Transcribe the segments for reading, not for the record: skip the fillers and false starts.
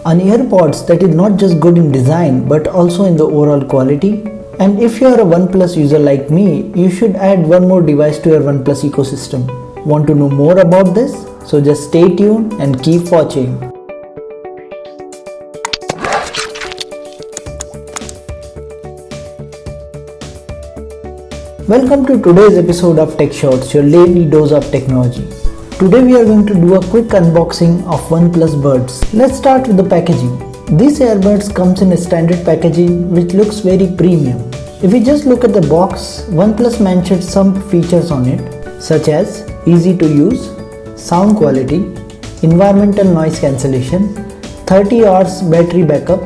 An AirPods that is not just good in design but also in the overall quality. And if you are a OnePlus user like me, you should add one more device to your OnePlus ecosystem. Want to know more about this? So just stay tuned and keep watching. Welcome to today's episode of Tech Shorts, your daily dose of technology. Today we are going to do a quick unboxing of OnePlus Buds. Let's start with the packaging. These earbuds comes in a standard packaging which looks very premium. If we just look at the box, OnePlus mentioned some features on it such as easy to use, sound quality, environmental noise cancellation, 30 hours battery backup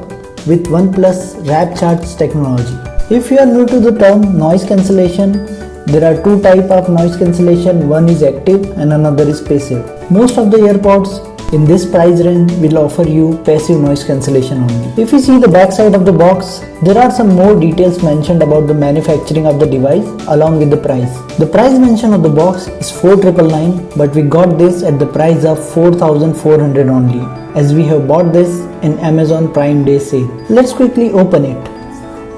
with OnePlus Rapid Charge technology. If you are new to the term noise cancellation, there are two types of noise cancellation, one is active and another is passive. Most of the AirPods in this price range will offer you passive noise cancellation only. If you see the back side of the box, there are some more details mentioned about the manufacturing of the device along with the price. The price mentioned on the box is 4,999, but we got this at the price of 4,400 only, as we have bought this in Amazon Prime Day sale. Let's quickly open it.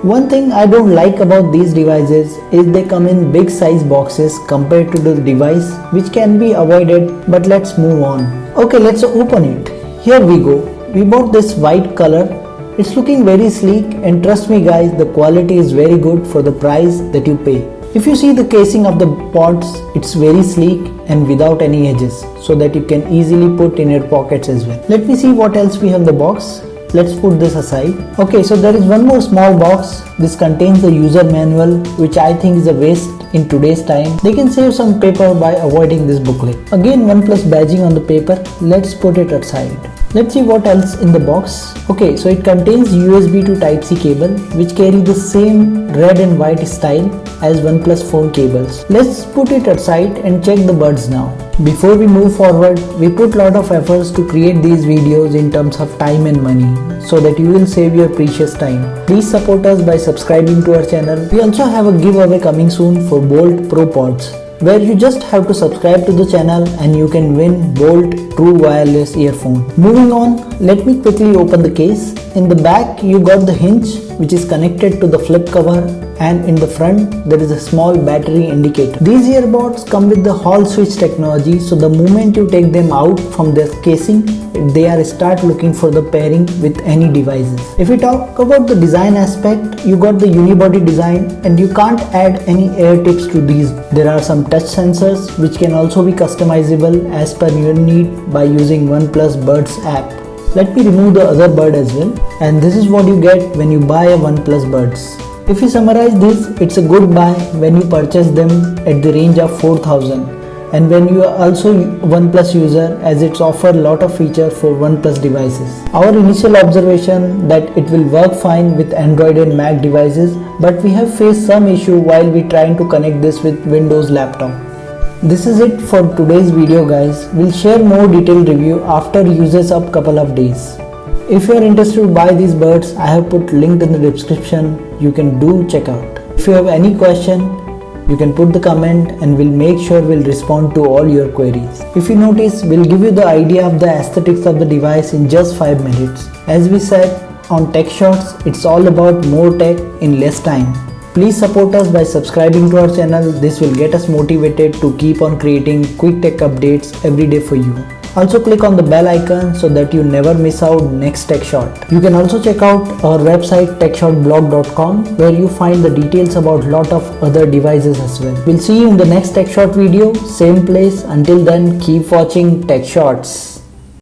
One thing I don't like about these devices is they come in big size boxes compared to the device, which can be avoided, but let's move on. Okay, let's open it. Here we go. We bought this white color. It's looking very sleek, and trust me guys, the quality is very good for the price that you pay. If you see the casing of the pods, it's very sleek and without any edges, so that you can easily put in your pockets as well. Let me see what else we have in the box. Let's put this aside. Okay, so there is one more small box. This contains the user manual, which I think is a waste in today's time. They can save some paper by avoiding this booklet. Again, OnePlus badging on the paper. Let's put it aside. Let's see what else in the box. Okay, so it contains USB to Type-C cable, which carry the same red and white style as OnePlus phone cables. Let's put it aside and check the buds now. Before we move forward, we put lot of efforts to create these videos in terms of time and money, so that you will save your precious time. Please support us by subscribing to our channel. We also have a giveaway coming soon for Bolt Pro Pods, where you just have to subscribe to the channel and you can win Bolt True Wireless Earphone. Moving on, let me quickly open the case. In the back, you got the hinge, which is connected to the flip cover, and in the front there is a small battery indicator. These earbuds come with the Hall switch technology, so the moment you take them out from their casing, they are start looking for the pairing with any devices. If we talk about the design aspect, you got the unibody design and you can't add any air tips to these. There are some touch sensors which can also be customizable as per your need by using OnePlus Buds app. Let me remove the other bud as well, and this is what you get when you buy a OnePlus Buds. If you summarize this, it's a good buy when you purchase them at the range of 4,000, and when you are also OnePlus user, as it's offer lot of feature for OnePlus devices. Our initial observation that it will work fine with Android and Mac devices, but we have faced some issue while we trying to connect this with Windows laptop. This is it for today's video guys. We'll share more detailed review after uses up couple of days. If you are interested to buy these buds, I have put link in the description. You can do check out. If you have any question, you can put the comment and we'll make sure we'll respond to all your queries. If you notice, we'll give you the idea of the aesthetics of the device in just 5 minutes. As we said on Tech Shorts, it's all about more tech in less time. Please support us by subscribing to our channel. This will get us motivated to keep on creating quick tech updates every day for you. Also click on the bell icon so that you never miss out next Tech Short. You can also check out our website techshortblog.com, where you find the details about lot of other devices as well. We'll see you in the next Tech Short video, same place. Until then, keep watching Tech Shorts.